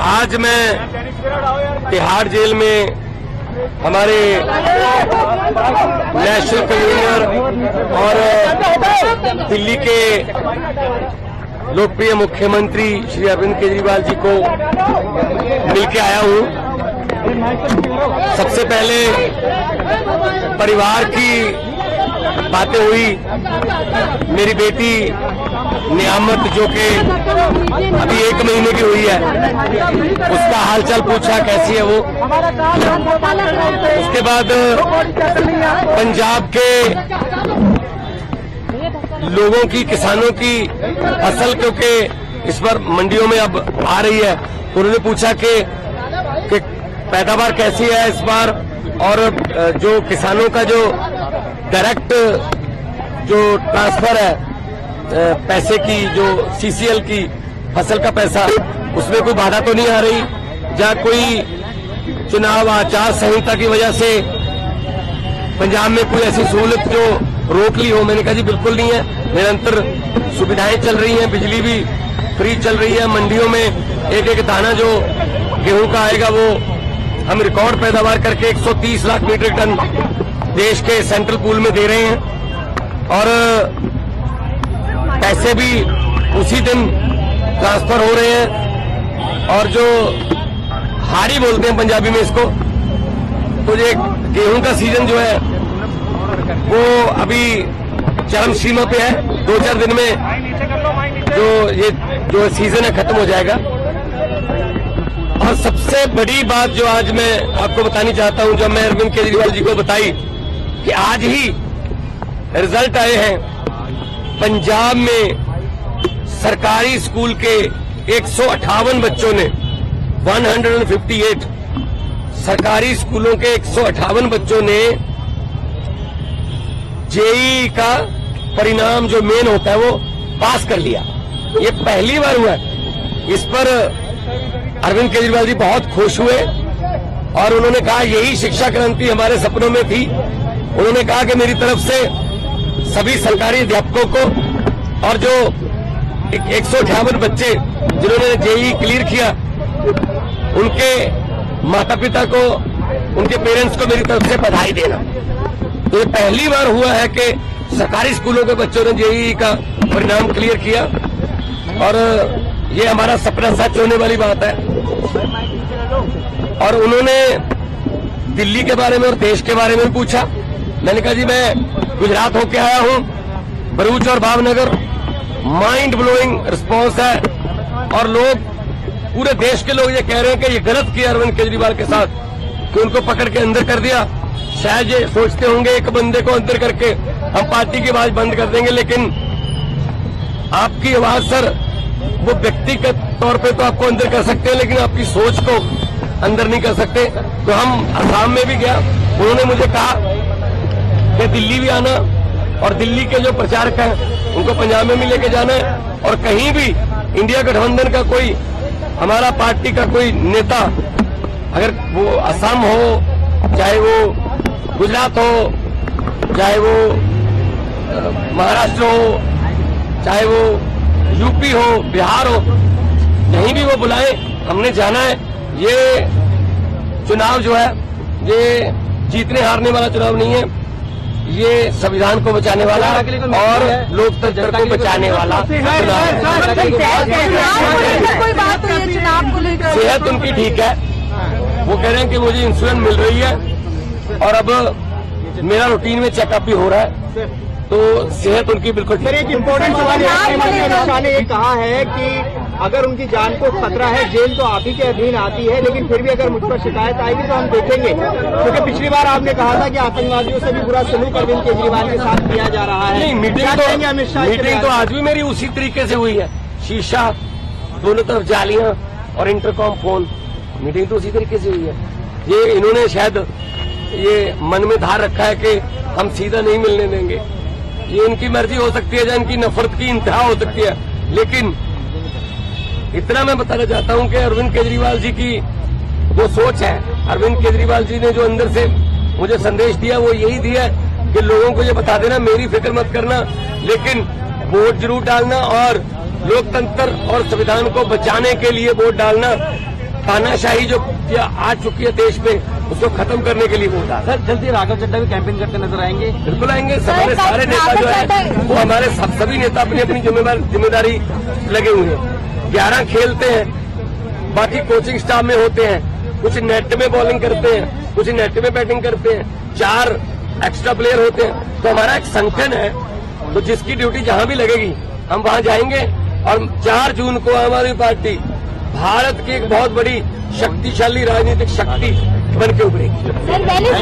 आज मैं तिहाड़ जेल में हमारे नेशनल कन्वीनर और दिल्ली के लोकप्रिय मुख्यमंत्री श्री अरविंद केजरीवाल जी को मिलके आया हूं। सबसे पहले परिवार की बातें हुई। मेरी बेटी नियामत जो कि अभी 1 महीने की हुई है, उसका हालचाल पूछा, कैसी है वो। उसके बाद पंजाब के लोगों की, किसानों की फसल क्योंकि इस बार मंडियों में अब आ रही है, उन्होंने पूछा कि पैदावार कैसी है इस बार, और जो किसानों का जो डायरेक्ट जो ट्रांसफर है पैसे की, जो सीसीएल की फसल का पैसा, उसमें कोई बाधा तो नहीं आ रही, जहां कोई चुनाव आचार संहिता की वजह से पंजाब में कोई ऐसी सहूलत जो रोक ली हो। मैंने कहा जी बिल्कुल नहीं है, निरंतर सुविधाएं चल रही हैं, बिजली भी फ्री चल रही है, मंडियों में एक एक दाना जो गेहूं का आएगा वो हम रिकॉर्ड पैदावार करके 130 लाख मीट्रिक टन देश के सेंट्रल पूल में दे रहे हैं, और पैसे भी उसी दिन ट्रांसफर हो रहे हैं। और जो हाड़ी बोलते हैं पंजाबी में इसको, तो ये गेहूं का सीजन जो है वो अभी चरम सीमा पे है। 2-4 दिन में जो सीजन है खत्म हो जाएगा। और सबसे बड़ी बात जो आज मैं आपको बतानी चाहता हूं, जब मैं अरविंद केजरीवाल जी को बताई कि आज ही रिजल्ट आए हैं, पंजाब में सरकारी स्कूल के 158 बच्चों ने 158 सरकारी स्कूलों के 158 बच्चों ने जेईई का परिणाम जो मेन होता है वो पास कर लिया। ये पहली बार हुआ है। इस पर अरविंद केजरीवाल जी बहुत खुश हुए और उन्होंने कहा यही शिक्षा क्रांति हमारे सपनों में थी। उन्होंने कहा कि मेरी तरफ से सभी सरकारी अध्यापकों को और जो 158 बच्चे जिन्होंने जेईई क्लियर किया, उनके माता पिता को, उनके पेरेंट्स को मेरी तरफ से बधाई देना। तो ये पहली बार हुआ है कि सरकारी स्कूलों के बच्चों ने जेईई का परिणाम क्लियर किया, और ये हमारा सपना सच होने वाली बात है। और उन्होंने दिल्ली के बारे में और देश के बारे में पूछा। मैंने कहा जी मैं गुजरात होके आया हूं, भरूच और भावनगर, माइंड ब्लोइंग रिस्पॉन्स है, और लोग, पूरे देश के लोग ये कह रहे हैं कि ये गलत किया अरविंद केजरीवाल के साथ कि उनको पकड़ के अंदर कर दिया। शायद ये सोचते होंगे एक बंदे को अंदर करके हम पार्टी की आवाज बंद कर देंगे, लेकिन आपकी आवाज सर, वो व्यक्तिगत तौर पे तो आपको अंदर कर सकते हैं, लेकिन आपकी सोच को अंदर नहीं कर सकते। तो हम असम में भी गया, उन्होंने मुझे कहा कि दिल्ली भी आना, और दिल्ली के जो प्रचारक हैं उनको पंजाब में भी लेके जाना है, और कहीं भी इंडिया गठबंधन का कोई, हमारा पार्टी का कोई नेता, अगर वो असम हो, चाहे वो गुजरात हो, चाहे वो महाराष्ट्र हो, चाहे वो यूपी हो, बिहार हो, कहीं भी वो बुलाए, हमने जाना है। ये चुनाव जो है ये जीतने हारने वाला चुनाव नहीं है, ये संविधान को बचाने वाला और लोकतंत्र को बचाने वाला चुनाव। सेहत उनकी ठीक है, वो कह रहे हैं कि मुझे इंश्योरेंस मिल रही है, और अब मेरा रूटीन में चेकअप भी हो रहा है, तो सेहत उनकी बिल्कुल ठीक है। एक इम्पोर्टेंट सवाल ने ये कहा है कि अगर उनकी जान को खतरा है, जेल तो आप ही के अधीन आती है, लेकिन फिर भी अगर मुझ पर शिकायत आएगी तो हम देखेंगे, क्योंकि पिछली बार आपने कहा था कि आतंकवादियों से भी बुरा सलूक अरविंद केजरीवाल के साथ किया जा रहा है। नहीं, मीटिंग तो आज भी मेरी उसी तरीके से हुई है। शीशा, दोनों तरफ जालियां और इंटरकॉम फोन, मीटिंग तो उसी तरीके से हुई है। ये इन्होंने शायद ये मन में धार रखा है कि हम सीधा नहीं मिलने देंगे, ये इनकी मर्जी हो सकती है या इनकी नफरत की इंतहा हो सकती है, लेकिन इतना मैं बताना चाहता हूं कि अरविंद केजरीवाल जी की जो सोच है, अरविंद केजरीवाल जी ने जो अंदर से मुझे संदेश दिया वो यही दिया कि लोगों को ये बता देना मेरी फिक्र मत करना, लेकिन वोट जरूर डालना और लोकतंत्र और संविधान को बचाने के लिए वोट डालना, तानाशाही जो आ चुकी है देश में उसको खत्म करने के लिए वोट डालना। सर जल्दी राघव चड्ढा भी कैंपेन करते नजर आएंगे? बिल्कुल आएंगे। हमारे सारे नेता जो है वो हमारे सभी नेता अपनी अपनी जिम्मेदारी लगे हुए हैं। 11 खेलते हैं, बाकी कोचिंग स्टाफ में होते हैं, कुछ नेट में बॉलिंग करते हैं, कुछ नेट में बैटिंग करते हैं, 4 एक्स्ट्रा प्लेयर होते हैं। तो हमारा एक संगठन है, तो जिसकी ड्यूटी जहां भी लगेगी हम वहां जाएंगे और 4 जून को आम आदमी पार्टी भारत की एक बहुत बड़ी शक्तिशाली राजनीतिक शक्ति बन के उभरेगी।